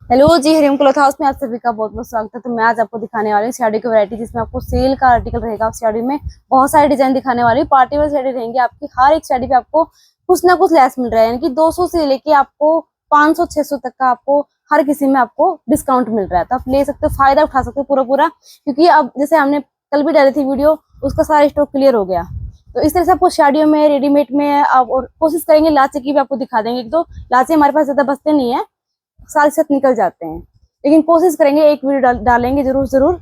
Hello जी, Hariom cloth house में आप सभी का बहुत बहुत स्वागत है। तो मैं आज आपको दिखाने वाली हूँ साड़ी की वैरायटी, जिसमें आपको सेल का आर्टिकल रहेगा। साड़ी में बहुत सारे डिजाइन दिखाने वाली हूँ। पार्टी वेयर साड़ी रहेंगी आपकी। हर एक साड़ी पे आपको कुछ ना कुछ लेस मिल रहा है, यानी कि 200 से लेके आपको 500-600 तक का आपको हर किसी में आपको डिस्काउंट मिल रहा है। तो आप ले सकते हो, फायदा उठा सकते हो पूरा पूरा, क्योंकि अब जैसे हमने कल भी डाली थी वीडियो, उसका सारा स्टॉक क्लियर हो गया। तो इस तरह से आपको साड़ियों में, रेडीमेड में आप और कोशिश करेंगे लाचे की भी आपको दिखा देंगे। एक दो लाचे हमारे पास ज्यादा बचते नहीं है, साथ साथ निकल जाते हैं, लेकिन कोशिश करेंगे एक वीडियो डालेंगे जरूर जरूर।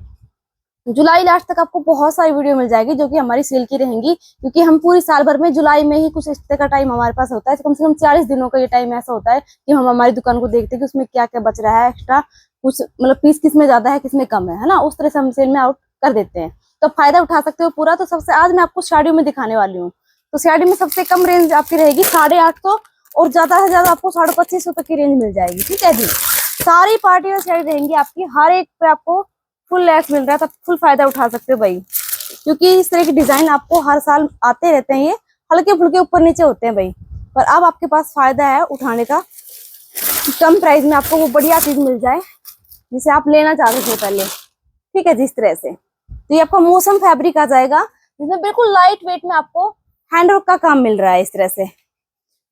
जुलाई लास्ट तक आपको बहुत सारी वीडियो मिल जाएगी जो कि हमारी सेल की रहेंगी, क्योंकि हम पूरी साल भर में जुलाई में ही कुछ इस तरह का टाइम हमारे पास होता है। कम से कम 40 दिनों का ये टाइम ऐसा होता है कि हम हमारी दुकान को देखते हैं कि उसमें क्या क्या बच रहा है एक्स्ट्रा, कुछ मतलब पीस किस में ज्यादा है किस में कम है ना, उस तरह से हम सेल में आउट कर देते हैं। तो फायदा उठा सकते हो पूरा। तो सबसे आज मैं आपको साड़ियों में दिखाने वाली हूँ। तो साड़ी में सबसे कम रेंज आपकी रहेगी 850, और ज्यादा से ज्यादा आपको 2550 तक की रेंज मिल जाएगी। ठीक है जी, सारी पार्टी वेयर साड़ी रहेंगी आपकी। हर एक पे आपको फुल लेस मिल रहा है, तब फुल फायदा उठा सकते हो भाई, क्योंकि इस तरह के डिजाइन आपको हर साल आते रहते हैं। ये हल्के फुल्के ऊपर नीचे होते हैं भाई, पर अब आपके पास फायदा है उठाने का, कम प्राइस में आपको वो बढ़िया चीज मिल जाए जिसे आप लेना चाहते थे पहले। ठीक है जी, इस तरह से। तो ये आपका मौसम फैब्रिक आ जाएगा, जिसमें बिल्कुल लाइट वेट में आपको हैंडवर्क का काम मिल रहा है। इस तरह से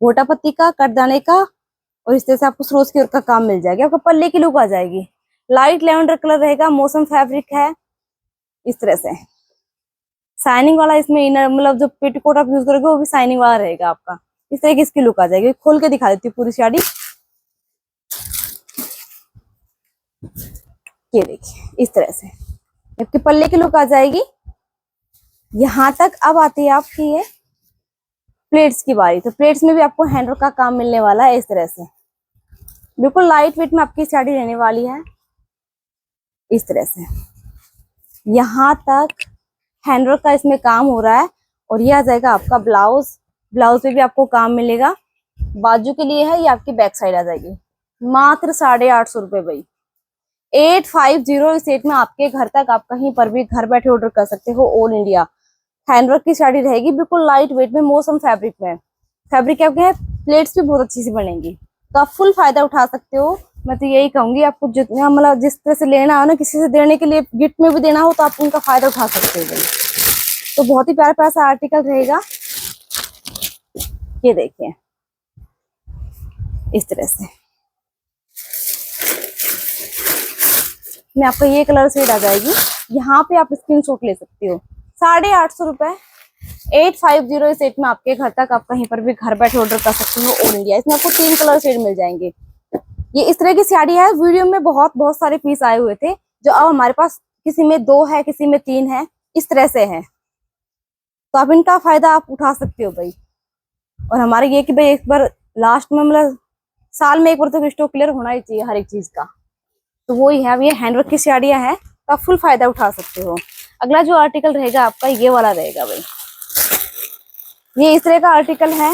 गोटा पत्ती का, कटदाने का, और इस तरह से आपको सरोज की वर्क का काम मिल जाएगा। आपको पल्ले की लुक आ जाएगी। लाइट लेवेंडर कलर रहेगा, मौसम फैब्रिक है। इस तरह से शाइनिंग वाला इसमें इनर, मतलब जो पेटीकोट आप यूज करोगे वो भी शाइनिंग वाला रहेगा आपका। इस तरह की इसकी लुक आ जाएगी। खोल के दिखा देती हूँ पूरी साड़ी। ये देखिए, इस तरह से आपके पल्ले की लुक आ जाएगी। यहाँ तक अब आती है आपकी ये प्लेट्स की बारी। तो प्लेट्स में भी आपको हैंडवर्क का काम मिलने वाला है। इस तरह से बिल्कुल लाइट वेट में आपकी साड़ी रहने वाली है। इस तरह से यहाँ तक हैंडवर्क का इसमें काम हो रहा है। और ये आ जाएगा आपका ब्लाउज। ब्लाउज पे भी आपको काम मिलेगा। बाजू के लिए है, ये आपकी बैक साइड आ जाएगी। मात्र 850 रुपए भाई, 850। इस रेट में आपके घर तक आप कहीं पर भी घर बैठे ऑर्डर कर सकते हो, ऑल इंडिया। हैंडवर्क की साड़ी रहेगी, बिल्कुल लाइट वेट में, मौसम फैब्रिक में। फैब्रिक क्या है, प्लेट्स भी बहुत अच्छी सी बनेंगी। तो आप फुल फायदा उठा सकते हो। मैं तो यही कहूंगी, आपको जितना मतलब जिस तरह से लेना हो ना, किसी से देने के लिए, गिफ्ट में भी देना हो, तो आप उनका फायदा उठा सकते हो भाई। तो बहुत ही प्यारा प्यारा सा आर्टिकल रहेगा। ये देखिए, इस तरह से मैं आपको ये कलर शेड आ जाएगी। यहाँ पे आप स्क्रीनशॉट ले सकते हो। 850 रुपए, 850 इस सेट में आपके घर तक आप कहीं पर भी घर बैठे ऑर्डर कर सकते हो, ऑल इंडिया। इसमें आपको 3 कलर शेड मिल जाएंगे। ये इस तरह की साड़ी है। वीडियो में बहुत बहुत सारे पीस आए हुए थे, जो अब हमारे पास किसी में 2 है, किसी में 3 है, इस तरह से है। तो आप इनका फायदा आप उठा सकते हो भाई। और हमारे ये कि भाई एक बार लास्ट में, मतलब साल में एक बार तो स्टॉक क्लियर होना ही चाहिए हर एक चीज का। तो वो ही है, अब ये हैंडवर्क की साड़ियां हैं, तो आप फुल फायदा उठा सकते हो। अगला जो आर्टिकल रहेगा आपका, ये वाला रहेगा भाई। ये इस तरह का आर्टिकल है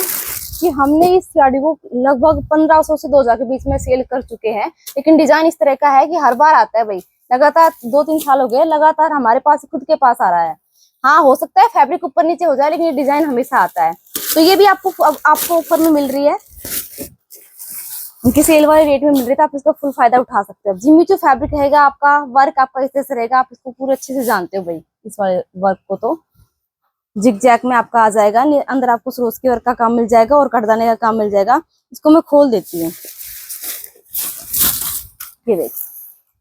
कि हमने इस साड़ी को लगभग 1500 से 2000 के बीच में सेल कर चुके हैं, लेकिन डिजाइन इस तरह का है कि हर बार आता है भाई। लगातार 2-3 साल हो गए लगातार हमारे पास, खुद के पास आ रहा है। हाँ, हो सकता है फैब्रिक ऊपर नीचे हो जाए, लेकिन ये डिजाइन हमेशा आता है। तो ये भी आपको ऑफर में मिल रही है, उनकी सेल वाले रेट में मिल रही है। तो आप इसका फुल फायदा उठा सकते हो। जिम्मी जो फैब्रिक रहेगा आपका, वर्क आपका इस तरह से रहेगा। आप इसको पूरे अच्छे से जानते हो भाई, इस वाले वर्क को। तो जिग जैक में आपका आ जाएगा। अंदर आपको सरोज की वर्क का काम मिल जाएगा और कटदाने का काम मिल जाएगा। इसको मैं खोल देती हूँ। ये देखिए,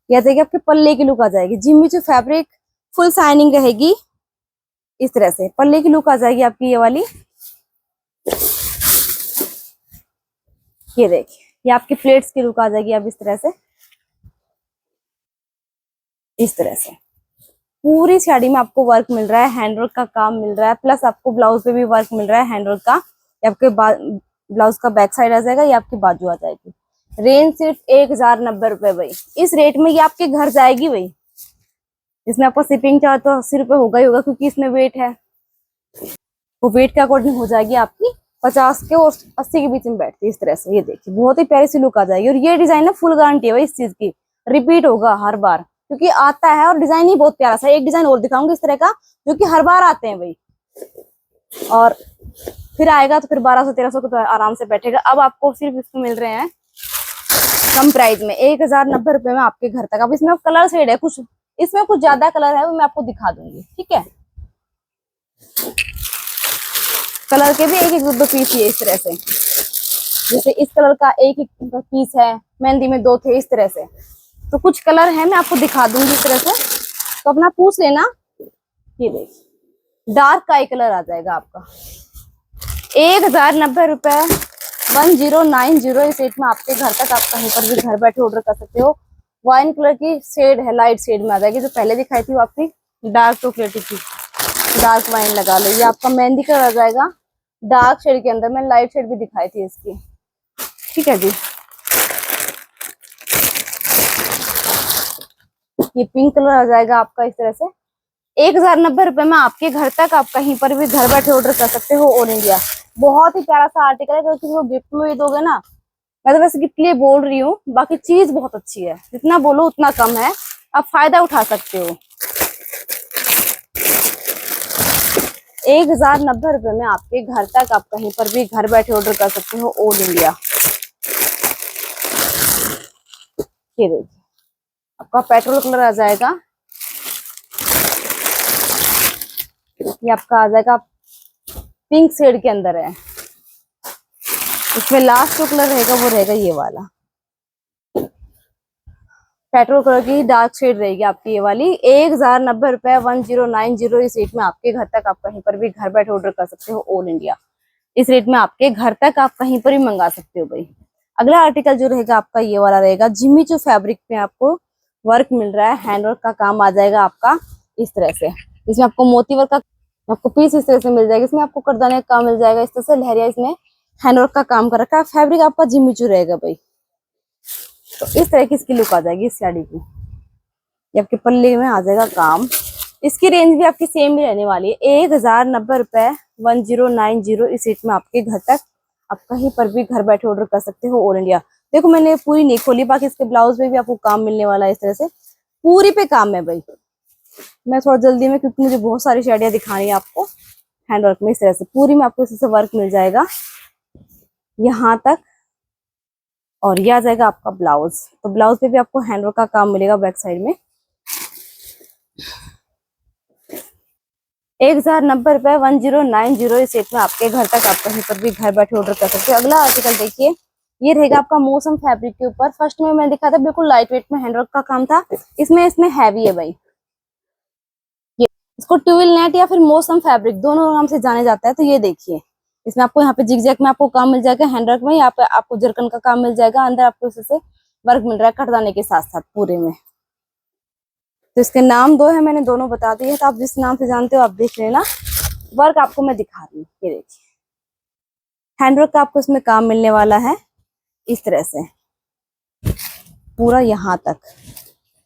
यह देखिए आपके पल्ले की लुक आ जाएगी। जिम्मी जो फैब्रिक फुल शाइनिंग रहेगी। इस तरह से पल्ले की लुक आ जाएगी आपकी ये वाली। ये देखिए, ये आपकी प्लेट्स की लुक आ जाएगी अब इस तरह से। इस तरह से पूरी साड़ी में आपको वर्क मिल रहा है, हैंडवर्क का काम मिल रहा है, प्लस आपको ब्लाउज पे भी वर्क मिल रहा है हैंडवर्क का। ये आपके ब्लाउज का बैक साइड आ जाएगा, ये आपकी बाजू आ जाएगी। रेंज सिर्फ 1090 रुपए भाई। इस रेट में ये आपके घर जाएगी भाई। इसमें आपका शिपिंग चार्ज तो 80 रुपए होगा ही होगा, क्योंकि इसमें वेट है। वो वेट के अकॉर्डिंग हो जाएगी आपकी 50 के और 80 के बीच में बैठती है। इस तरह से ये देखिए, बहुत ही प्यारी सी लुक आ जाएगी। और ये डिजाइन है, फुल गारंटी है भाई इस चीज की, रिपीट होगा हर बार, क्योंकि आता है। और डिजाइन ही बहुत प्यारा सा। एक डिजाइन और दिखाऊंगी इस तरह का, जो कि हर बार आते हैं भाई, और फिर आएगा तो फिर 1200-1300 को तो आराम से बैठेगा। अब आपको सिर्फ इसको मिल रहे हैं कम प्राइस में 1090 में आपके घर तक। अब इसमें कलर शेड है कुछ, इसमें कुछ ज्यादा कलर है वो मैं आपको दिखा दूंगी, ठीक है। कलर के भी एक एक दो पीस है इस तरह से, जैसे इस कलर का एक एक पीस है, मेहंदी में 2 थे, इस तरह से। तो कुछ कलर है मैं आपको दिखा दूंगी इस तरह से, तो अपना पूछ लेना। ये देखिए डार्क काई कलर आ जाएगा आपका 1090 1090 इस रेट में आपके घर तक। आप कहीं पर भी घर बैठे ऑर्डर कर सकते हो। वाइन कलर की शेड है, लाइट शेड में आ जाएगी, जो पहले दिखाई थी वो आपकी डार्क चॉकलेटी थी, डार्क वाइन लगा लो। ये आपका मेहंदी कलर आ जाएगा डार्क शेड के अंदर, मैंने लाइट शेड भी दिखाई थी इसकी, ठीक है जी। ये पिंक कलर आ जाएगा आपका इस तरह से 1090 में आपके घर तक। आप कहीं पर भी घर बैठे ऑर्डर कर सकते हो ऑल इंडिया। बहुत ही प्यारा सा आर्टिकल है, क्योंकि वो गिफ्ट में भी दोगे ना, मैं तो वैसे गिफ्ट के लिए बोल रही हूँ, बाकी चीज बहुत अच्छी है, जितना बोलो उतना कम है, आप फायदा उठा सकते हो। 1090 में आपके घर तक। आप कहीं पर भी घर बैठे ऑर्डर कर सकते हो ऑल इंडिया। ये देखिए आपका पेट्रोल कलर आ जाएगा, ये आपका आ जाएगा पिंक शेड के अंदर है। इसमें लास्ट जो कलर रहेगा वो रहेगा ये वाला, पेट्रोल कलर की डार्क शेड रहेगी आपकी ये वाली। 1090 1090 इस रेट में आपके घर तक। आप कहीं पर भी घर बैठे ऑर्डर कर सकते हो ऑल इंडिया। इस रेट में आपके घर तक आप कहीं पर भी मंगा सकते हो भाई। अगला आर्टिकल जो रहेगा आपका ये वाला रहेगा, जिमी चू फैब्रिक में आपको वर्क मिल रहा है, हैंड वर्क का काम आ जाएगा आपका इस तरह से। इसमें आपको मोती वर्क का आपको पीस इस तरह से मिल जाएगा, इसमें आपको करदाने का काम मिल जाएगा इस तरह से, लहरिया इसमें हैंडवर्क का काम कर रखा है। फैब्रिक आपका जिम्मीचू रहेगा भाई। तो इस तरह की इसकी लुक आ जाएगी इस साड़ी की। ये आपके पल्ले में आ जाएगा काम। इसकी रेंज भी आपकी सेम ही रहने वाली है 1090 1090 इस रेट में आपके घर तक। आप कहीं पर भी घर बैठे ऑर्डर कर सकते हो ऑल इंडिया। देखो मैंने पूरी नहीं खोली, बाकी इसके ब्लाउज में भी आपको काम मिलने वाला है इस तरह से, पूरी पे काम है भाई। मैं थोड़ा जल्दी में, क्योंकि मुझे बहुत सारी साड़ियाँ दिखानी है आपको हैंडवर्क में इस तरह से। पूरी में आपको इस तरह से वर्क मिल जाएगा यहाँ तक, और ये आ जाएगा आपका ब्लाउज। तो ब्लाउज पे भी आपको हैंडवर्क का काम मिलेगा बैक साइड में। 1090 1090 इस रेट में आपके घर तक। आप कहीं पर भी घर बैठे ऑर्डर कर सकते हो। अगला आर्टिकल देखिए, ये रहेगा आपका मौसम फैब्रिक के ऊपर। फर्स्ट में मैं दिखा था बिल्कुल लाइट वेट में हैंडवर्क का काम था, इसमें हैवी है भाई। ये इसको ट्यूल नेट या फिर मौसम फैब्रिक दोनों नाम से जाने जाता है। तो ये देखिए इसमें आपको यहाँ पे जिगजैग में आपको काम मिल जाएगा, हैंडवर्क में यहाँ पे आपको जरकन का काम मिल जाएगा, अंदर आपको इससे वर्क मिल रहा है कटदाने के साथ साथ पूरे में। तो इसके नाम 2 है, मैंने दोनों बता दिए, तो आप जिस नाम से जानते हो आप देख लेना। वर्क आपको मैं दिखा रही हूँ, ये देखिए हैंडवर्क का आपको इसमें काम मिलने वाला है इस तरह से पूरा यहाँ तक।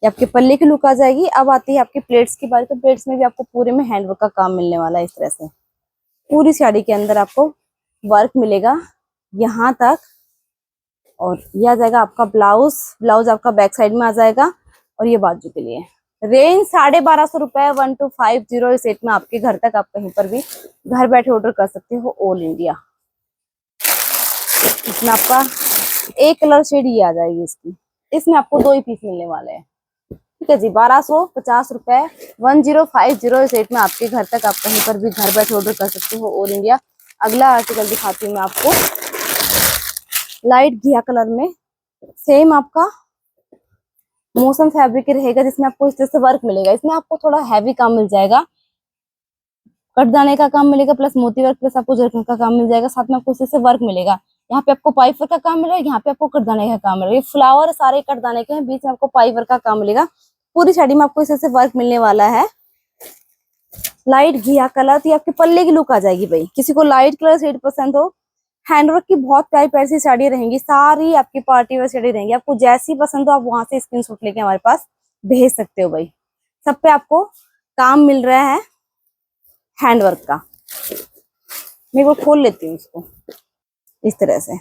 ये आपके पल्ले की लुक आ जाएगी। अब आती है आपकी प्लेट्स की बारी, तो प्लेट्स में भी आपको पूरे में हैंडवर्क का काम मिलने वाला है इस तरह से। पूरी साड़ी के अंदर आपको वर्क मिलेगा यहाँ तक, और ये आ जाएगा आपका ब्लाउज। ब्लाउज आपका बैक साइड में आ जाएगा, और ये बाजू के लिए। रेंज 1250 रुपए 1250 इस रेट में आपके घर तक। आप कहीं पर भी घर बैठे ऑर्डर कर सकते हो ऑल इंडिया। इसमें आपका एक कलर शेड ये आ जाएगी इसकी, इसमें आपको 2 ही पीस मिलने वाले हैं, ठीक है जी। 1250 रुपए 1050 इस रेट में आपके घर तक। आप कहीं पर भी घर बैठे ऑर्डर कर सकते हो ऑल इंडिया। अगला आर्टिकल दिखाती हूँ मैं आपको, लाइट घिया कलर में, सेम आपका मौसम फैब्रिक रहेगा, जिसमें आपको इस तरह से वर्क मिलेगा। इसमें आपको थोड़ा हैवी काम मिल जाएगा, कटदाने का काम मिलेगा, प्लस मोती वर्क, प्लस आपको जरकन का काम मिल जाएगा। साथ में आपको इस तरह से वर्क मिलेगा। यहाँ पे आपको पाइप वर्क का काम मिलेगा, यहाँ पे आपको कटदाने का काम मिलेगा। ये फ्लावर सारे कटदाने के हैं, बीच में आपको पाइप वर्क का काम मिलेगा। पूरी साड़ी में आपको इस तरह से वर्क मिलने वाला है। लाइट घिया कलर, तो आपके पल्ले की लुक आ जाएगी भाई। किसी को लाइट कलर शेड पसंद हो, हैंडवर्क की बहुत प्यारी प्यारी सी साड़ी रहेंगी, सारी आपकी पार्टी वेयर साड़ी रहेंगी। आपको जैसी पसंद हो आप वहां से स्क्रीनशॉट लेके हमारे पास भेज सकते हो भाई। सब पे आपको काम मिल रहा है हैंडवर्क का। मैं वो खोल लेती हूँ इसको इस तरह से,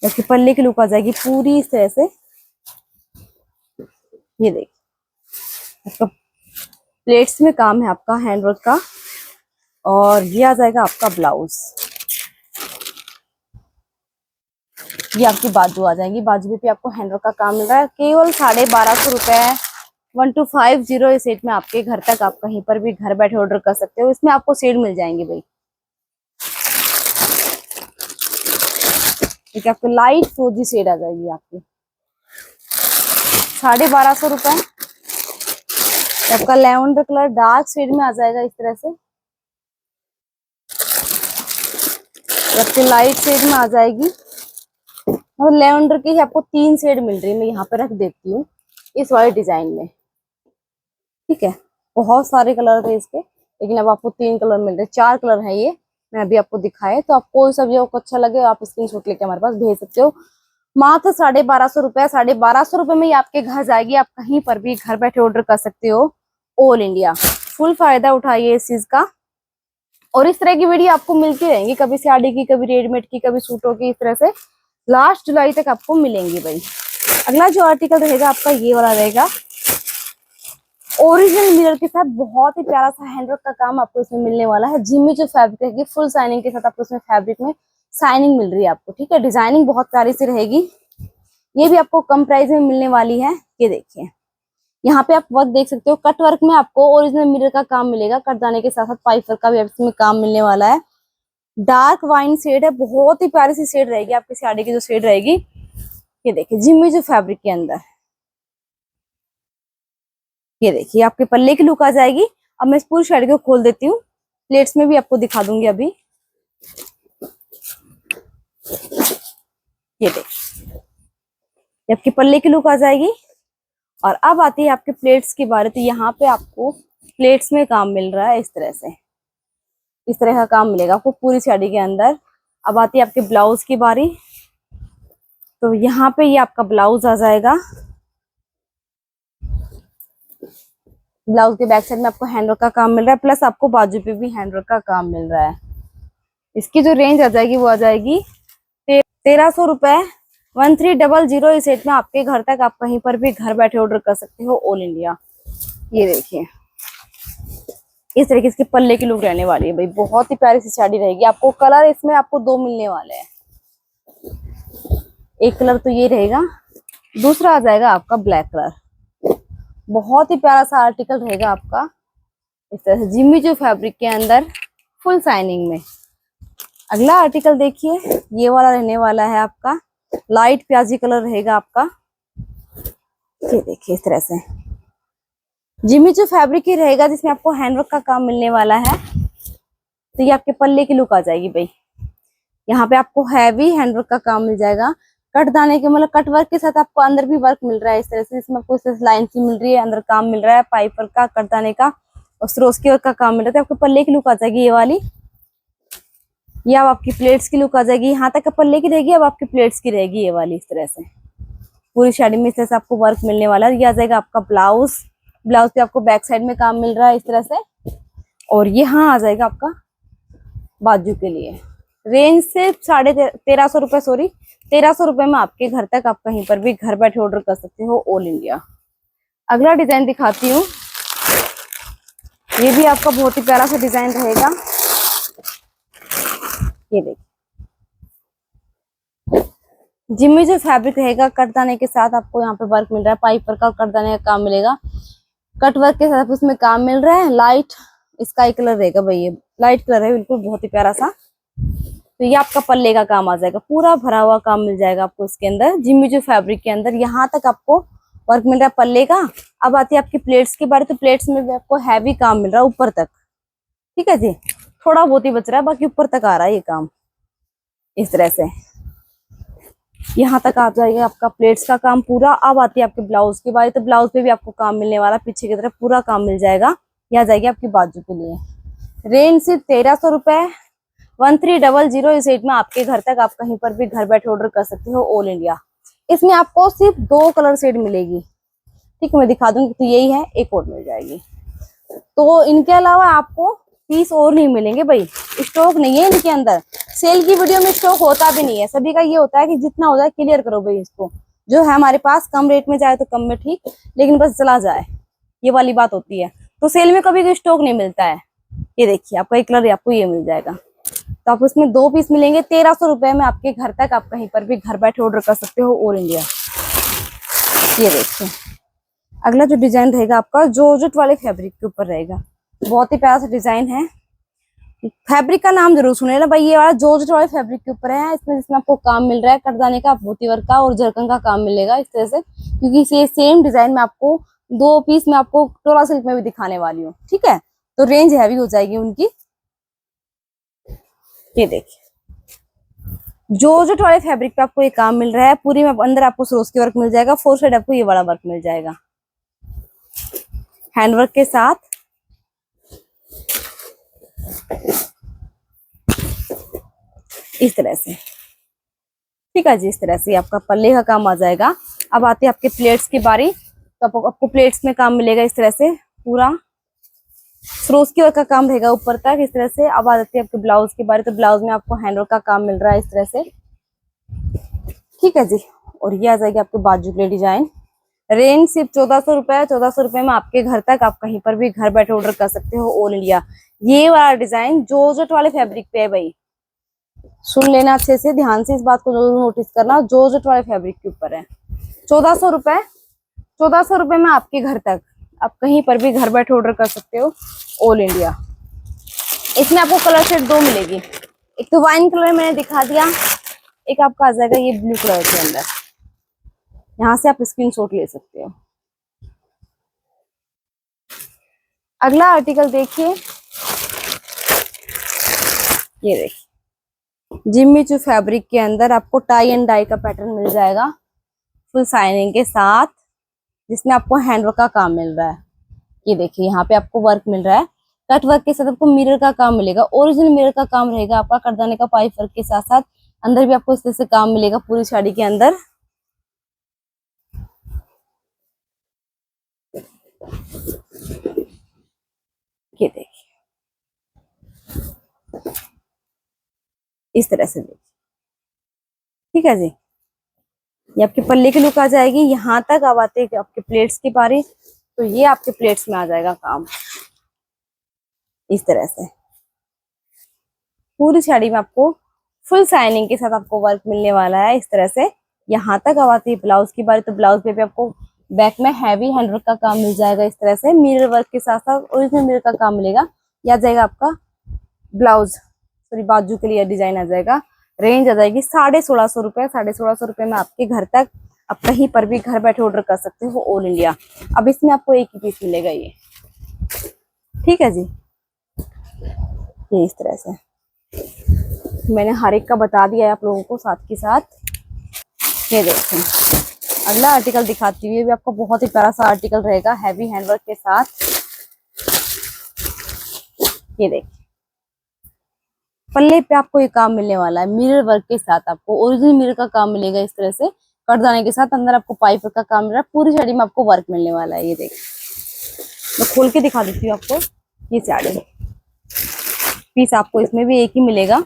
इसके पल्ले की लुक आ जाएगी पूरी इस तरह से। ये देखिए आपका प्लेट्स में काम है आपका हैंडवर्क का, और ये आ जाएगा आपका ब्लाउज। ये आपकी बाजू आ जाएंगी, बाजू पे आपको हैंडवर्क का काम मिल रहा है, केवल 1250 रुपए। 1250 इस सेट में आपके घर तक आप कहीं पर भी घर बैठे ऑर्डर कर सकते हो। इसमें आपको शेड मिल जाएंगे भाई, ठीक है, आपको लाइट फ्रोजी शेड आ जाएगी आपकी 1250 रुपए। आपका लेवेंडर कलर डार्क शेड में आ जाएगा इस तरह से, आपके लाइट शेड में आ जाएगी। और लेवेंडर की आपको 3 शेड मिल रही है, मैं यहाँ पे रख देती हूँ इस वाले डिजाइन में, ठीक है। बहुत सारे कलर थे इसके, लेकिन अब आपको 3 कलर मिल रहे हैं, 4 कलर है ये, मैं अभी आपको दिखाए। तो आपको कोई सा भी आपको अच्छा लगे आप स्क्रीनशॉट लेके हमारे पास भेज सकते हो। मात्र 1250 रुपए, 1250 रुपए में ये आपके घर जाएगी, आप कहीं पर भी घर बैठे ऑर्डर कर सकते हो, ऑल इंडिया। फुल फायदा उठाइए इस चीज का। और इस तरह की वीडियो आपको मिलती रहेंगी, कभी साड़ी की, कभी रेडीमेड की, कभी सूटों की, इस तरह से लास्ट जुलाई तक आपको मिलेंगी भाई। अगला जो आर्टिकल रहेगा आपका ये वाला रहेगा, ओरिजिनल मिरर के साथ बहुत ही प्यारा सा हैंडवर्क का काम आपको इसमें मिलने वाला है। जिमी जो फैब्रिक रहेगी फुल शाइनिंग के साथ आपको इसमें फैब्रिक में शाइनिंग मिल रही है आपको, ठीक है। डिजाइनिंग बहुत प्यारी सी रहेगी, ये भी आपको कम प्राइस में मिलने वाली है। ये देखिए यहाँ पे आप वर्क देख सकते हो, कट वर्क में आपको ओरिजिनल मिरर का काम मिलेगा, कट जाने के साथ साथ पाइप वर्क का भी इसमें काम मिलने वाला है। डार्क वाइन शेड है, बहुत ही प्यारी सी शेड रहेगी आपकी साड़ी की जो शेड रहेगी। ये देखिए जिमी जो फैब्रिक के अंदर, ये देखिए आपके पल्ले की लुक आ जाएगी। अब मैं इस पूरी साड़ी को खोल देती हूँ, प्लेट्स में भी आपको दिखा दूंगी अभी। ये देखिए ये आपकी पल्ले की लुक आ जाएगी। और अब आती है आपके प्लेट्स की बारी। तो यहाँ पे आपको प्लेट्स में काम मिल रहा है इस तरह से, इस तरह का काम मिलेगा आपको पूरी साड़ी के अंदर। अब आती है आपके ब्लाउज की बारी। तो यहाँ पे ये आपका ब्लाउज आ जाएगा, ब्लाउज के बैक साइड में आपको हैंडवर्क का काम मिल रहा है, प्लस आपको बाजू पे भी हैंडवर्क का काम मिल रहा है। इसकी जो रेंज आ जाएगी वो आ जाएगी 1300 रुपए। 1300 इस सेट में आपके घर तक आप कहीं पर भी घर बैठे ऑर्डर कर सकते हो, ऑल इंडिया। ये देखिए इस तरीके की पल्ले की लुक रहने वाली है भाई, बहुत ही प्यारी सी साड़ी रहेगी। आपको कलर इसमें आपको 2 मिलने वाले हैं, एक कलर तो ये रहेगा, दूसरा आ जाएगा आपका ब्लैक कलर। बहुत ही प्यारा सा आर्टिकल रहेगा आपका इस तरह से जिमी जो फैब्रिक के अंदर फुल शाइनिंग में। अगला आर्टिकल देखिए, ये वाला रहने वाला है आपका लाइट प्याजी कलर रहेगा आपका। ये देखिए इस तरह से जिमी जो फैब्रिक ही रहेगा, जिसमें आपको हैंडवर्क का काम मिलने वाला है। तो ये आपके पल्ले की लुक आ जाएगी भाई, यहाँ पे आपको हैवी हैंडवर्क का काम मिल जाएगा। कट दाने के मतलब कट वर्क के साथ आपको अंदर भी वर्क मिल रहा है इस तरह से, इसमें आपको इस तरह से लाइन सी मिल रही है, अंदर काम मिल रहा है पाइप वर्क का, कट दाने का और सरोस्की वर्क का काम मिल रहा है। आपको पल्ले की लुक आ जाएगी ये वाली, ये अब आपकी प्लेट्स की लुक आ जाएगी। यहाँ तक पल्ले की रहेगी, अब आपकी प्लेट्स की रहेगी ये वाली। इस तरह से पूरी साड़ी में इस तरह से आपको वर्क मिलने वाला है। ये आ जाएगा आपका ब्लाउज, ब्लाउज पे आपको बैक साइड में काम मिल रहा है इस तरह से। और यहाँ आ जाएगा आपका बाजू के लिए। रेंज से 1350 रुपए, सॉरी 1300 रुपए में आपके घर तक आप कहीं पर भी घर बैठे ऑर्डर कर सकते हो, ऑल इंडिया। अगला डिजाइन दिखाती हूँ, ये भी आपका बहुत ही प्यारा सा डिजाइन रहेगा। ये देखिए जिम्मी जो फैब्रिक रहेगा, कटदाने के साथ आपको यहाँ पे वर्क मिल रहा है, पाइप वर्क का कटदाने का काम मिलेगा, कट वर्क के साथ उसमें काम मिल रहा है। लाइट स्काई कलर रहेगा भाई, ये लाइट कलर है बिल्कुल, बहुत ही प्यारा सा। तो ये आपका पल्ले का काम आ जाएगा, पूरा भरा हुआ काम मिल जाएगा आपको इसके अंदर जिम्मी जो फैब्रिक के अंदर। यहाँ तक आपको वर्क मिल रहा है पल्ले का। अब आती है आपकी प्लेट्स की बारी। तो प्लेट्स में भी आपको हैवी काम मिल रहा है ऊपर तक, ठीक है जी, थोड़ा बहुत ही बच रहा है, बाकी ऊपर तक आ रहा है ये काम इस तरह से। यहाँ तक आ जाएगा आपका प्लेट्स का काम पूरा। अब आती है आपके ब्लाउज की बारी। तो ब्लाउज पे भी आपको काम मिलने वाला, पीछे की तरफ पूरा काम मिल जाएगा। यह आ जाएगी आपकी बाजू के लिए। रेंज सिर्फ 1300 रुपए। 1300 इस रेट में आपके घर तक आप कहीं पर भी घर बैठे ऑर्डर कर सकते हो, ऑल इंडिया। इसमें आपको सिर्फ 2 कलर शेड मिलेगी, ठीक है, मैं दिखा दूंगी। तो यही है, एक और मिल जाएगी। तो इनके अलावा आपको पीस और नहीं मिलेंगे भाई, स्टॉक नहीं है इनके अंदर। सेल की वीडियो में स्टॉक होता भी नहीं है, सभी का ये होता है कि जितना हो जाए क्लियर करो भाई इसको, जो है हमारे पास कम रेट में जाए तो कम में ठीक, लेकिन बस चला जाए, ये वाली बात होती है। तो सेल में कभी कोई स्टॉक नहीं मिलता है। ये देखिए आपका एक कलर आपको ये मिल जाएगा, तो आप उसमें 2 पीस मिलेंगे 1300 रुपए में आपके घर तक, आप कहीं पर भी घर बैठे ऑर्डर कर सकते हो ऑल इंडिया। ये देखिए अगला जो डिजाइन रहेगा आपका जॉर्जेट वाले फैब्रिक के ऊपर रहेगा, बहुत ही प्यारा सा डिजाइन है। फैब्रिक का नाम जरूर सुने ना भाई, ये वाला जॉर्जेट वाले फैब्रिक के ऊपर है। इसमें जिसमें आपको काम मिल रहा है कटदाने का, मोती वर्क का और जरकन का काम मिलेगा इस तरह से, क्योंकि इसे सेम डिजाइन में आपको 2 पीस में आपको टोरा सिल्क में भी दिखाने वाली हूँ, ठीक है। तो रेंज हैवी हो जाएगी उनकी। ये देखिए जॉर्जेट वाले फैब्रिक पे आपको ये काम मिल रहा है, पूरी में अंदर आपको सरोस्की वर्क मिल जाएगा, 4 साइड आपको ये वाला वर्क मिल जाएगा हैंडवर्क के साथ। इस तरह से, ठीक है जी, इस तरह से आपका पल्ले का काम आ जाएगा। अब आते हैं आपके प्लेट्स की बारी, तो आपको प्लेट्स में काम मिलेगा इस तरह से, पूरा सरोस्की वर्क का काम रहेगा ऊपर तक इस तरह से। अब आ जाती है आपके ब्लाउज की बारी, तो ब्लाउज में आपको हैंडवर्क का काम मिल रहा है इस तरह से, ठीक है जी। और ये आ जाएगी आपके बाजू के लिए डिजाइन। रेंज सिर्फ 1400 रुपए है, 1400 रुपए में आपके घर तक, आप कहीं पर भी घर बैठे ऑर्डर कर सकते हो ऑल इंडिया। ये वाला डिजाइन जॉर्जेट वाले फैब्रिक पे है भाई, सुन लेना अच्छे से, ध्यान से इस बात को जरूर नोटिस करना, जॉर्जेट वाले फैब्रिक के ऊपर है। 1400 रुपए, 1400 रुपए में आपके घर तक, आप कहीं पर भी घर बैठे ऑर्डर कर सकते हो ऑल इंडिया। इसमें आपको कलर शेड 2 मिलेगी, एक तो वाइन कलर मैंने दिखा दिया, एक आपका आ जाएगा ये ब्लू कलर के अंदर। यहाँ से आप स्क्रीनशॉट ले सकते हो। अगला आर्टिकल देखिए, ये देखिए जिम्मी चू फैब्रिक के अंदर आपको टाई एंड डाई का पैटर्न मिल जाएगा फुल साइनिंग के साथ, जिसमें आपको हैंडवर्क का काम मिल रहा है। ये देखिए यहाँ पे आपको वर्क मिल रहा है, कट वर्क के साथ आपको मिरर का काम मिलेगा, ओरिजिनल मिरर का काम रहेगा आपका करदाने का पाइप वर्क के साथ साथ। अंदर भी आपको इस तरह से काम मिलेगा पूरी साड़ी के अंदर। ये देखिए इस तरह से देखिए, ठीक है जी। ये आपके पल्ले की लुक आ जाएगी यहाँ तक। अब आते हैं आपके प्लेट्स की बारी, तो ये आपके प्लेट्स में आ जाएगा काम इस तरह से। पूरी साड़ी में आपको फुल साइनिंग के साथ आपको वर्क मिलने वाला है इस तरह से यहाँ तक। अब आती है ब्लाउज की बारी, तो ब्लाउज पे भी आपको बैक में हैवी हैंडवर्क का काम मिल जाएगा इस तरह से, मिरर वर्क के साथ साथ ओरिजिनल मिरर का काम मिलेगा। यह आ जाएगा आपका ब्लाउज, सॉरी बाजू के लिए डिजाइन आ जाएगा। रेंज आ जाएगी 1650 रुपए, 1650 रुपए में आपके घर तक, आप कहीं पर भी घर बैठे ऑर्डर कर सकते हो ऑल इंडिया। अब इसमें आपको एक ही पीस मिलेगा ये, ठीक है जी। ये इस तरह से मैंने हर एक का बता दिया है आप लोगों को साथ के साथ। ये देखें अगला आर्टिकल दिखाती हुई भी आपको बहुत ही प्यारा सा आर्टिकल रहेगा हैवी हैंडवर्क के साथ। ये देखिए पल्ले पे आपको ये काम मिलने वाला है मिरर वर्क के साथ, आपको ओरिजिनल मिरर का काम मिलेगा इस तरह से, करदाने के साथ। अंदर आपको पाइप का काम मिल रहा है, पूरी साड़ी में आपको वर्क मिलने वाला है। ये देखिए मैं खोल के दिखा देती हूँ आपको। ये साड़ी पीस आपको इसमें भी एक ही मिलेगा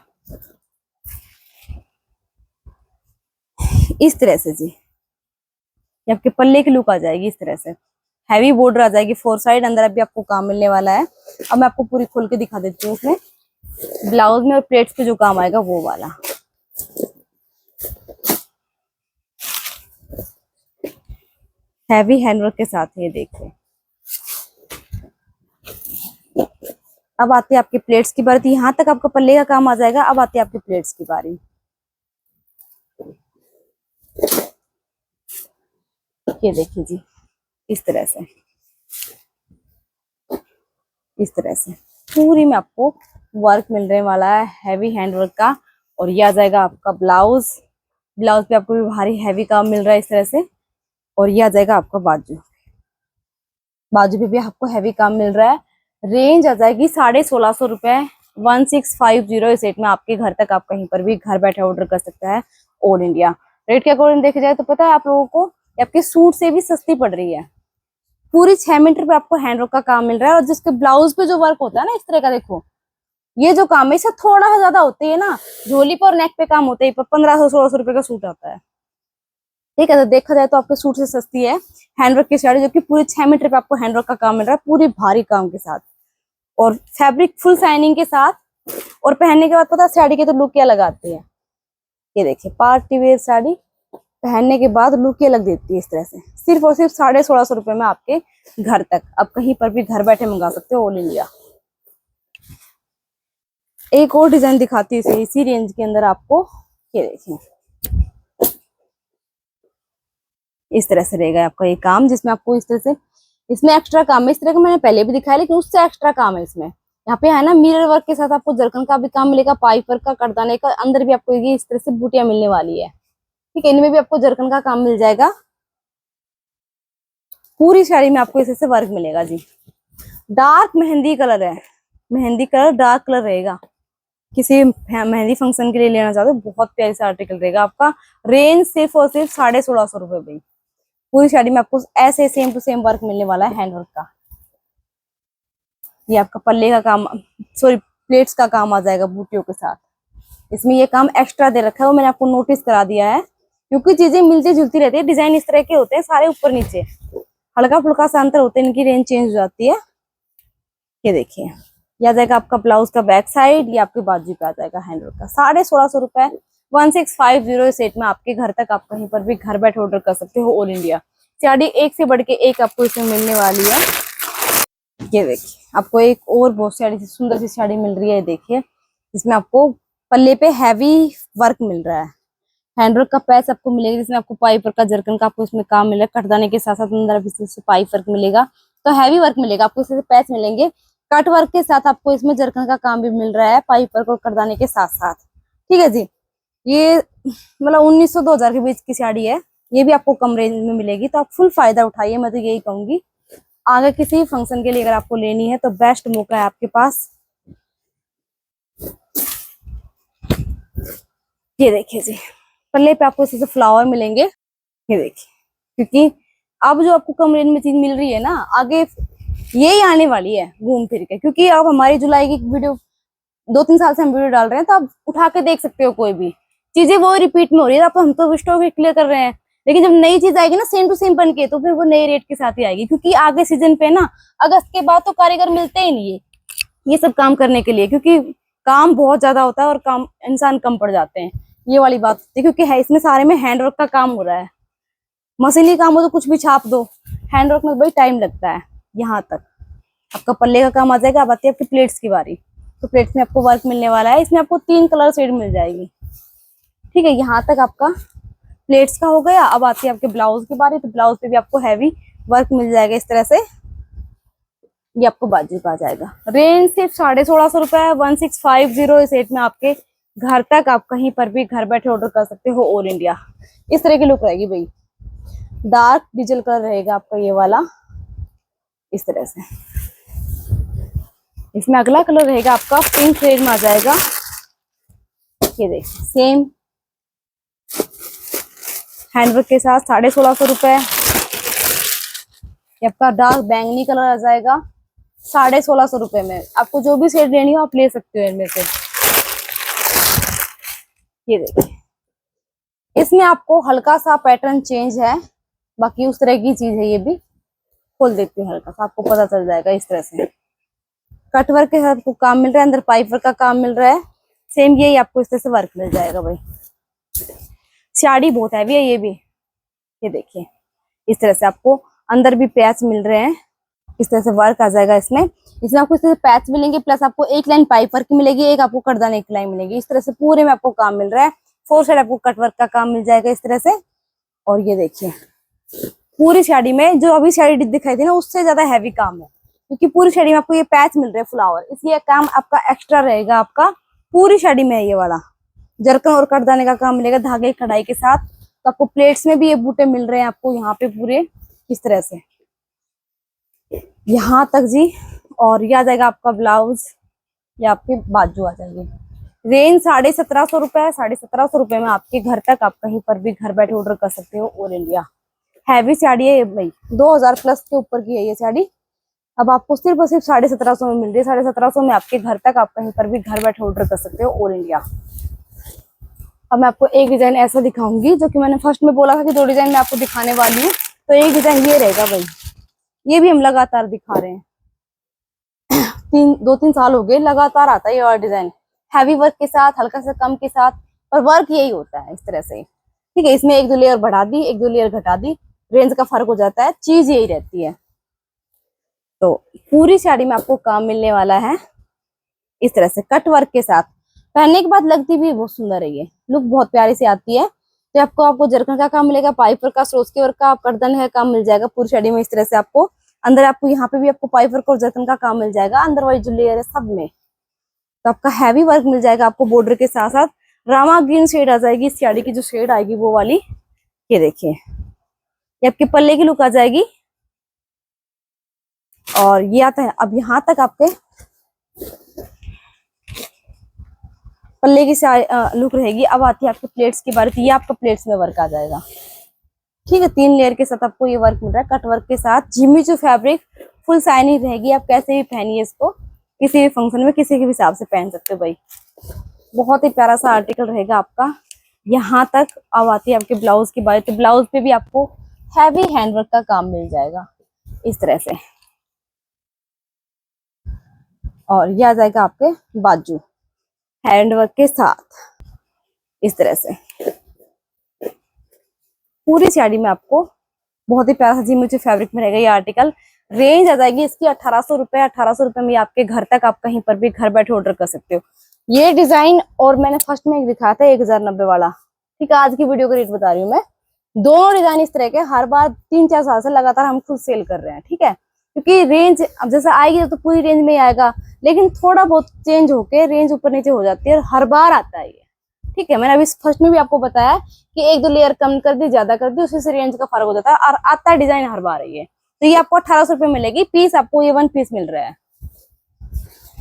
इस तरह से जी। ये आपके पल्ले की लुक आ जाएगी इस तरह से, हैवी बॉर्डर आ जाएगी 4 साइड, अंदर अभी आपको काम मिलने वाला है। अब मैं आपको पूरी खोल के दिखा देती हूँ इसमें ब्लाउज में और प्लेट्स पे जो काम आएगा वो वाला। हैवी हैंडवर्क के साथ ये देखिए। अब आती है आपके प्लेट्स की बारी, यहाँ तक आपका पल्ले का काम आ जाएगा। अब आती है आपकी प्लेट्स की बारी। ये देखिए जी इस तरह से, इस तरह से पूरी में आपको वर्क मिलने वाला है हैवी हैंडवर्क का। और ये आ जाएगा आपका ब्लाउज, ब्लाउज पे आपको भी भारी हैवी काम मिल रहा है इस तरह से। और ये आ जाएगा आपका बाजू, बाजू पे भी आपको हैवी काम मिल रहा है। रेंज आ जाएगी 1650 रुपए, 1650 इस रेट में आपके घर तक, आप कहीं पर भी घर बैठे ऑर्डर कर सकता है ऑल इंडिया। रेट के अकॉर्डिंग देखा जाए तो पता है आप लोगों को ये आपके सूट से भी सस्ती पड़ रही है। पूरी 6 मीटर पे आपको हैंडवर्क का काम मिल रहा है। और जिसके ब्लाउज पे जो वर्क होता है ना इस तरह का, देखो ये जो काम है इससे थोड़ा सा ज्यादा होते है ना, झोली पर और नेक पे काम होता है, 1500-1600 रुपए का सूट आता है, ठीक है। तो देखा जाए तो आपके सूट से सस्ती है हैंडवर्क की साड़ी, जो कि पूरी 6 मीटर पे आपको हैंडवर्क का काम मिल रहा है पूरी भारी काम के साथ। और फैब्रिक फुल साइनिंग के साथ और पहनने के बाद पता है साड़ी के तो लुक क्या लगाती है। ये देखिए पार्टी वेयर साड़ी पहनने के बाद लुक ये लग देती है इस तरह से। सिर्फ और सिर्फ 1650 रुपए में आपके घर तक, आप कहीं पर भी घर बैठे मंगा सकते हो ऑल इंडिया। एक और डिजाइन दिखाती है इसी रेंज के अंदर आपको। ये देखिए इस तरह से रहेगा आपका ये काम, जिसमें आपको इस तरह से, इसमें एक्स्ट्रा काम है। इस तरह का मैंने पहले भी दिखाया लेकिन उससे एक्स्ट्रा काम है इसमें। यहाँ पे है ना मिरर वर्क के साथ आपको जरकन का भी काम मिलेगा, पाइप वर्क का, करदाने का, अंदर भी आपको ये इस तरह से बूटियां मिलने वाली है। ठीक है, इनमें भी आपको जरकन का काम मिल जाएगा। पूरी साड़ी में आपको इस तरह से वर्क मिलेगा जी। डार्क मेहंदी कलर है, मेहंदी कलर डार्क कलर रहेगा। किसी मेहंदी फंक्शन के लिए लेना चाहते हो बहुत प्यारी सा आर्टिकल रहेगा आपका। रेंज सिर्फ और सिर्फ 1650 रुपए भाई। पूरी साड़ी में आपको ऐसे सेम टू सेम वर्क मिलने वाला है हैंड वर्क का। ये आपका पल्ले का काम, सॉरी प्लेट्स का काम आ जाएगा बूटियों के साथ। इसमें ये काम एक्स्ट्रा दे रखा है, वो मैंने आपको नोटिस करा दिया है, क्योंकि चीजें मिलती जुलती रहती है। डिजाइन इस तरह के होते हैं सारे ऊपर नीचे, हल्का फुल्का सा अंतर होते हैं, इनकी रेंज चेंज हो जाती है। ये देखिए ये आ जाएगा आपका ब्लाउज का बैक साइड, ये आपके बाजू पे आ जाएगा हैंडवर्क का। 1650 रुपए 1650 सेट में आपके घर तक, आप कहीं पर भी घर बैठे ऑर्डर कर सकते हो ऑल इंडिया। साड़ी एक से बढ़ के एक आपको इसमें मिलने वाली है। ये देखिए आपको एक और बहुत साड़ी सुंदर सी साड़ी मिल रही है। देखिए इसमें आपको पल्ले पे हैवी वर्क मिल रहा है, हैंडवर्क का पैच आपको मिलेगा, जिसमें आपको पाइप वर्क का जरकन का आपको इसमें काम मिलेगा। कटदाने के साथ साथ अंदर से पाइप वर्क मिलेगा, तो हैवी वर्क मिलेगा आपको। इससे पैच मिलेंगे, कट वर्क के साथ आपको इसमें जरकन का काम भी मिल रहा है, पाइप वर्क और कटदाने के साथ साथ। ठीक है जी, ये मतलब 1900-2000 के बीच की साड़ी है, ये भी आपको कम रेंज में मिलेगी, तो आप फुल फायदा उठाइए, मैं तो यही कहूंगी। आगे किसी फंक्शन के लिए अगर आपको लेनी है तो बेस्ट मौका है आपके पास। ये देखिए जी पल्ले पे आपको इसी से फ्लावर मिलेंगे। ये देखिए, क्योंकि अब जो आपको कम रेंज में चीज मिल रही है ना, आगे यही आने वाली है घूम फिर के। क्योंकि अब हमारी जुलाई की वीडियो 2-3 साल से हम वीडियो डाल रहे हैं, तो आप उठा के देख सकते हो, कोई भी चीजें वो रिपीट में हो रही है। अब हम तो स्टॉक क्लियर कर रहे हैं, लेकिन जब नई चीज आएगी ना सेम टू सेम बन के, तो फिर वो नए रेट के साथ ही आएगी। क्योंकि आगे सीजन पे ना अगस्त के बाद तो कारीगर मिलते ही नहीं है ये सब काम करने के लिए, क्योंकि काम बहुत ज्यादा होता है और काम इंसान कम पड़ जाते हैं। ये वाली बात होती है, क्योंकि है इसमें सारे में हैंडवर्क का काम हो रहा है। मशीनी काम हो तो कुछ भी छाप दो, हैंडवर्क में भाई टाइम लगता है। यहाँ तक आपका पल्ले का काम आ जाएगा। अब आती है आपकी प्लेट्स की बारी, तो प्लेट्स में आपको वर्क मिलने वाला है। इसमें आपको 3 कलर शेड मिल जाएगी। ठीक है, यहाँ तक आपका प्लेट्स का हो गया। अब आती है आपके ब्लाउज की बारी, तो ब्लाउज पे भी आपको हैवी वर्क मिल जाएगा इस तरह से। ये आपको बाजू का आ जाएगा। रेंज सिर्फ 1650 रुपए है। 1650 सेट में आपके घर तक, आप कहीं पर भी घर बैठे ऑर्डर कर सकते हो ऑल इंडिया। इस तरह की लुक रहेगी भाई। डार्क डीजल कलर रहेगा आपका ये वाला इस तरह से। इसमें अगला कलर रहेगा आपका पिंक शेड में आ जाएगा। ये देखिए सेम हैंडवर्क के साथ 1650 रुपए। ये आपका डार्क बैंगनी कलर आ जाएगा 1650 रुपए में। आपको जो भी शेड लेनी हो आप ले सकते हो इनमें से। ये देखिए इसमें आपको हल्का सा पैटर्न चेंज है, बाकी उस तरह की चीज है। ये भी खोल देती हूँ हल्का सा, आपको पता चल जाएगा इस तरह से। कटवर्क के साथ आपको काम मिल रहा है, अंदर पाइप वर्क का काम मिल रहा है। सेम यही आपको इस तरह से वर्क मिल जाएगा भाई। साड़ी बहुत हैवी है ये भी। ये देखिए इस तरह से आपको अंदर भी पैच मिल रहे हैं, इस तरह से वर्क आ जाएगा इसमें। इसमें आपको इस तरह से पैच मिलेंगे, प्लस आपको एक लाइन पाइप वर्क की मिलेगी, एक आपको करदाने की लाइन मिलेगी। इस तरह से पूरे में आपको काम मिल रहा है। 4 साइड आपको कटवर्क का काम मिल जाएगा इस तरह से। और ये देखिए पूरी साड़ी में जो अभी साड़ी दिखाई थी ना, उससे ज्यादा हैवी काम है, क्योंकि पूरी साड़ी में आपको ये पैच मिल रहे हैं फ्लावर, इसलिए काम आपका एक्स्ट्रा रहेगा आपका पूरी साड़ी में। ये वाला जरकन और कटदाने का काम मिलेगा धागे कढ़ाई के साथ। तो आपको प्लेट्स में भी ये बूटे मिल रहे हैं आपको यहाँ पे पूरे इस तरह से, यहाँ तक जी। और ये आ जाएगा आपका ब्लाउज, या आपके बाजू आ जाएगी। रेंज 1750 रुपए है। 1750 रुपए में आपके घर तक, आप कहीं पर भी घर बैठे ऑर्डर कर सकते हो ऑल इंडिया। हैवी साड़ी है भाई, 2000 प्लस के ऊपर की है ये साड़ी। अब आपको सिर्फ और सिर्फ 1750 में मिल रही है। 1750 में आपके घर तक, आप कहीं पर भी घर बैठे ऑर्डर कर सकते हो ऑल इंडिया। अब मैं आपको एक डिजाइन ऐसा दिखाऊंगी, जो कि मैंने फर्स्ट में बोला था कि 2 डिजाइन मैं आपको दिखाने वाली हूँ। तो एक डिजाइन ये रहेगा भाई, ये भी हम लगातार दिखा रहे हैं। 2-3 साल हो गए लगातार आता है ये वाला डिजाइन। हैवी वर्क के साथ, हल्का सा कम के साथ, पर वर्क यही होता है इस तरह से। ठीक है, इसमें एक दो लेयर बढ़ा दी, एक दो लेयर घटा दी, रेंज का फर्क हो जाता है, चीज यही रहती है। तो पूरी साड़ी में आपको काम मिलने वाला है इस तरह से कट वर्क के साथ। पहनने के बाद लगती भी बहुत सुंदर है, ये लुक बहुत प्यारी से आती है। तो आपको जरकन का काम मिलेगा, पाइप वर्क का, सरोज के वर्क का, कर्दन का काम मिल जाएगा पूरी साड़ी में इस तरह से। आपको अंदर आपको यहाँ पे भी आपको पाइप वर्क और जरकन का काम मिल जाएगा, अंदर वाली जो लेयर है सब में। तो आपका हैवी वर्क मिल जाएगा आपको बॉर्डर के साथ साथ। रामा ग्रीन शेड आ जाएगी इस साड़ी की, जो शेड आएगी वो वाली, ये देखिए, ये आपके पल्ले की लुक आ जाएगी। और ये आता है अब यहाँ तक आपके पल्ले की लुक रहेगी। अब आती है आपके प्लेट्स की बारी, तो ये आपका प्लेट्स में वर्क आ जाएगा। ठीक है, 3 लेयर के साथ आपको ये वर्क मिल रहा है कट वर्क के साथ। जिमीचू फैब्रिक, फुल शाइनिंग रहेगी, आप कैसे भी पहनिए इसको, किसी भी फंक्शन में किसी के भी हिसाब से पहन सकते हो भाई। बहुत ही प्यारा सा आर्टिकल रहेगा आपका यहाँ तक। अब आती है आपके ब्लाउज की बारी, तो ब्लाउज पे भी आपको हैवी हैंडवर्क का काम मिल जाएगा इस तरह से। और ये आ जाएगा आपके बाजू हैंडवर्क के साथ इस तरह से। पूरी साड़ी में आपको बहुत ही प्यारा सा जिमीचू फैब्रिक में रहेगा ये आर्टिकल। रेंज आ जाएगी इसकी 1800 रुपए। 1800 रुपए में आपके घर तक आप कहीं पर भी घर बैठे ऑर्डर कर सकते हो ये डिजाइन। और मैंने फर्स्ट में एक दिखाया था 1090 वाला, ठीक है, आज की वीडियो का रेट बता रही हूँ मैं। दोनों डिजाइन इस तरह के हर बार 3-4 साल से लगातार हम खुद सेल कर रहे हैं। ठीक है, क्योंकि रेंज अब जैसा आएगी तो पूरी रेंज में ही आएगा, लेकिन थोड़ा बहुत चेंज होके रेंज ऊपर नीचे हो जाती है और हर बार आता है ये। ठीक है, मैंने अभी फर्स्ट में भी आपको बताया कि 1-2 लेयर कम कर दी, ज्यादा कर दी, उसी से रेंज का फर्क हो जाता है और आता है डिजाइन हर बार है ये। तो ये आपको 1800 रुपए मिलेगी पीस, आपको ये 1 पीस मिल रहा है।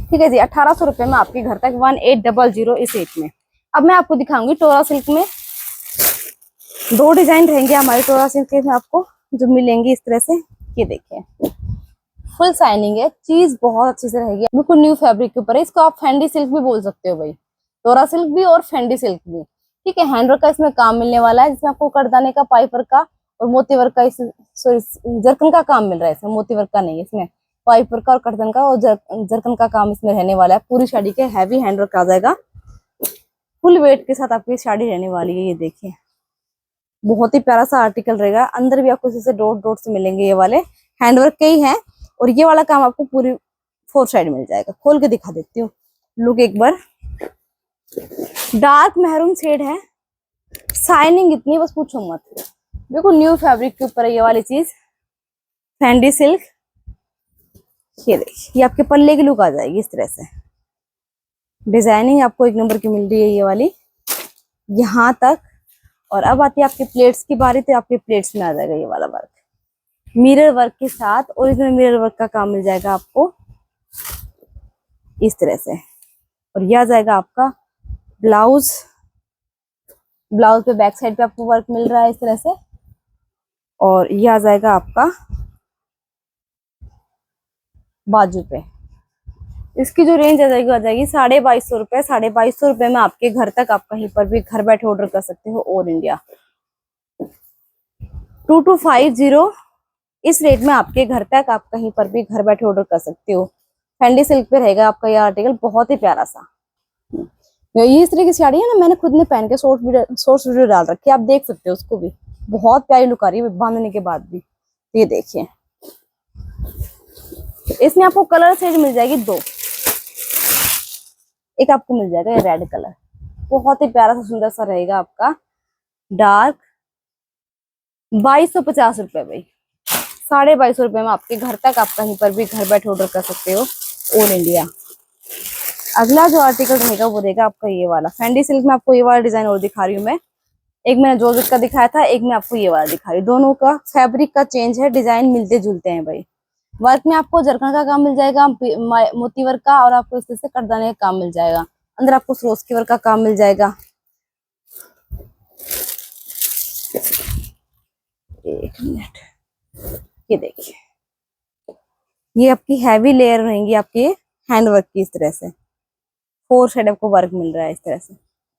ठीक है जी, 1800 रुपए में आपके घर तक 1800 इस रेट में। अब मैं आपको दिखाऊंगी टोरा सिल्क में। 2 डिजाइन रहेंगे हमारे टोरा सिल्क में आपको जो मिलेंगे इस तरह से। ये देखिए, फुल शाइनिंग है, चीज बहुत अच्छी से रहेगी, बिल्कुल न्यू फैब्रिक के ऊपर है। इसको आप फेंडी सिल्क भी बोल सकते हो भाई, टोरा सिल्क भी और फेंडी सिल्क भी। ठीक है, हैंडवर्क का इसमें काम मिलने वाला है, जिसमें आपको करदाने का, पाइप वर्क का और मोती वर्क का, सॉरी जरकन का काम मिल रहा है इसमें, मोती वर्क का नहीं है इसमें, पाइप वर्क का और कर्दन का और जरकन का काम इसमें रहने वाला है। पूरी साड़ी के हैवी हैंडवर्क आ जाएगा, फुल वेट के साथ आपकी साड़ी रहने वाली है। ये देखिए, बहुत ही प्यारा सा आर्टिकल रहेगा। अंदर भी आपको जैसे डॉट डॉट से मिलेंगे, ये वाले हैंडवर्क के ही हैं। और ये वाला काम आपको पूरी 4 साइड मिल जाएगा। खोल के दिखा देती हूँ लुक एक बार। डार्क मैरून शेड है, शाइनिंग इतनी बस पूछो मत, बिल्कुल न्यू फैब्रिक के ऊपर है ये वाली चीज, फेंडी सिल्क। ये देखिए, ये आपके पल्ले की लुक आ जाएगी इस तरह से। डिजाइनिंग आपको 1 नंबर की मिल रही है ये वाली यहाँ तक। और अब आती है आपके प्लेट्स की बारी, तो आपके प्लेट्स में आ जाएगा ये वाला वर्क मिरर वर्क के साथ। और इसमें मिरर वर्क का काम मिल जाएगा आपको इस तरह से। और यह आ जाएगा आपका ब्लाउज। ब्लाउज पे बैक साइड पे आपको वर्क मिल रहा है इस तरह से। और यह आ जाएगा आपका बाजू पे। इसकी जो रेंज आ जाएगी 2250 रुपए। 2250 रुपए में आपके घर तक आप कहीं पर भी घर बैठे ऑर्डर कर सकते हो ऑल इंडिया। 2250 इस रेट में आपके घर तक आप कहीं पर भी घर बैठे ऑर्डर कर सकते हो। फेंडी सिल्क पे रहेगा आपका ये आर्टिकल, बहुत ही प्यारा सा। ये इस तरह की साड़ी है ना, मैंने खुद ने पहन के शॉर्ट्स वीडियो डाल रखी है, आप देख सकते हो उसको भी। बहुत प्यारी लुक आ रही है बांधने के बाद भी। ये देखिए, इसमें आपको कलर शेड मिल जाएगी 2। एक आपको मिल जाएगा ये रेड कलर, बहुत ही प्यारा सा सुंदर सा रहेगा आपका डार्क। 2250 रुपए भाई, 2250 रुपए में आपके घर तक आप कहीं पर भी घर बैठे ऑर्डर कर सकते हो ऑल इंडिया। अगला जो आर्टिकल रहेगा वो रहेगा आपका ये वाला फेंडी सिल्क में। आपको ये वाला डिजाइन और दिखा रही हूँ मैं। एक मैंने जॉर्जेट का दिखाया था, एक मैं आपको ये वाला दिखा रही हूँ। दोनों का फैब्रिक का चेंज है, डिजाइन मिलते जुलते हैं भाई। वर्क में आपको जरकन का काम मिल जाएगा, मोती वर्क का, और आपको इस तरह से करदाने का काम मिल जाएगा। अंदर आपको सरोज के वर्क का काम मिल जाएगा। एक मिनट, ये देखिए, ये आपकी हैवी लेयर रहेंगी आपकी हैंडवर्क की इस तरह से। 4 साइड आपको वर्क मिल रहा है इस तरह से।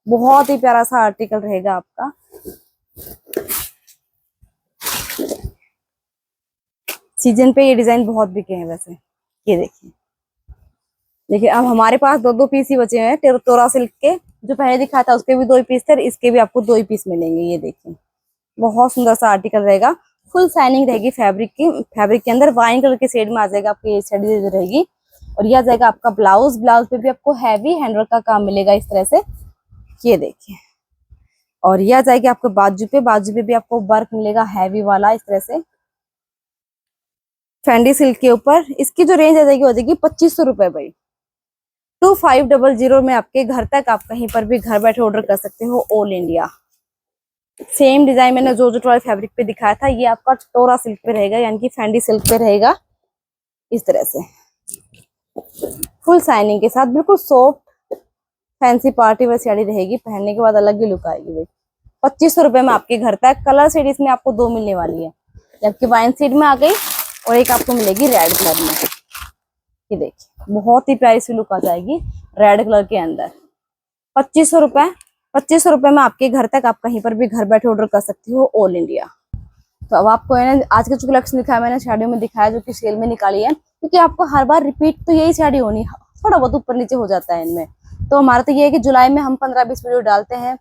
बहुत ही प्यारा सा आर्टिकल रहेगा आपका। सीजन पे ये डिजाइन बहुत बिके हैं वैसे। ये देखिए, देखिए अब हमारे पास दो दो पीस ही बचे हैं टोरा सिल्क के। जो पहले दिखाया था उसके भी 2 ही पीस थे, इसके भी आपको 2 ही पीस मिलेंगे। ये देखिए बहुत सुंदर सा आर्टिकल रहेगा, फुल शाइनिंग रहेगी फैब्रिक की। फैब्रिक के अंदर वाइन कलर के शेड में आ जाएगा आपकी ये साड़ी रहेगी। और यह आ जाएगा आपका ब्लाउज। ब्लाउज पे भी आपको हैवी हैंडवर्क का काम मिलेगा इस तरह से, ये देखिए। और यह आ जाएगी आपको बाजू पे। बाजू पे भी आपको वर्क मिलेगा हैवी वाला इस तरह से फेंडी सिल्क के ऊपर। इसकी जो रेंज आ जाएगी हो जाएगी 2500 रुपए भाई। 2500 में आपके घर तक आप कहीं पर भी घर बैठे ऑर्डर कर सकते हो, ऑल इंडिया। सेम डिजाइन मैंने जो टॉय फैब्रिक पे दिखाया था, ये आपका टोरा सिल्क पे रहेगा, यानी कि फेंडी सिल्क पे रहेगा इस तरह से, फुल शाइनिंग के साथ। बिल्कुल soft fancy party wear sari रहेगी, पहनने के बाद अलग ही लुक आएगी भाई। 2500 रुपए में आपके घर तक। कलर शेड इसमें आपको 2 मिलने वाली है, जबकि वाइन शेड में आ गई और एक आपको मिलेगी रेड कलर में। ये देखिए बहुत ही प्यारी सी लुक आ जाएगी रेड कलर के अंदर। 2500 रुपए। 2500 रुपए में आपके घर तक आप कहीं पर भी घर बैठे ऑर्डर कर सकती हो, ऑल इंडिया। तो अब आपको है ना आज का जो कलेक्शन दिखाया मैंने साड़ियों में दिखाया जो कि सेल में निकाली है, क्योंकि आपको हर बार रिपीट तो यही साड़ी होनी, थोड़ा बहुत ऊपर नीचे हो जाता है इनमें। तो हमारा तो ये है कि जुलाई में हम 15-20 वीडियो डालते हैं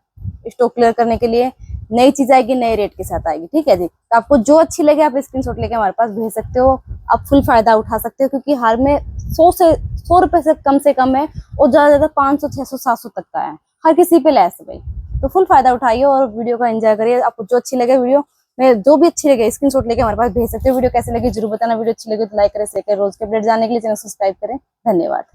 स्टॉक क्लियर करने के लिए। नई चीज आएगी नए रेट के साथ आएगी, ठीक है जी। तो आपको जो अच्छी लगे आप स्क्रीनशॉट लेके हमारे पास भेज सकते हो, आप फुल फायदा उठा सकते हो, क्योंकि हाल में 100 रुपए से कम है और ज्यादा 500 600 700 तक का है, हर किसी पे लेस है भाई। तो फुल फायदा उठाइए और वीडियो का एंजॉय करिए। आपको जो अच्छी लगे वीडियो में, जो भी अच्छी लगे स्क्रीनशॉट लेके हमारे पास भेज सकते हो। वीडियो कैसे लगी जरूर बताना। वीडियो अच्छी लगी तो लाइक करें, शेयर करें। रोज के अपडेट जानने के लिए चैनल सब्सक्राइब करें। धन्यवाद।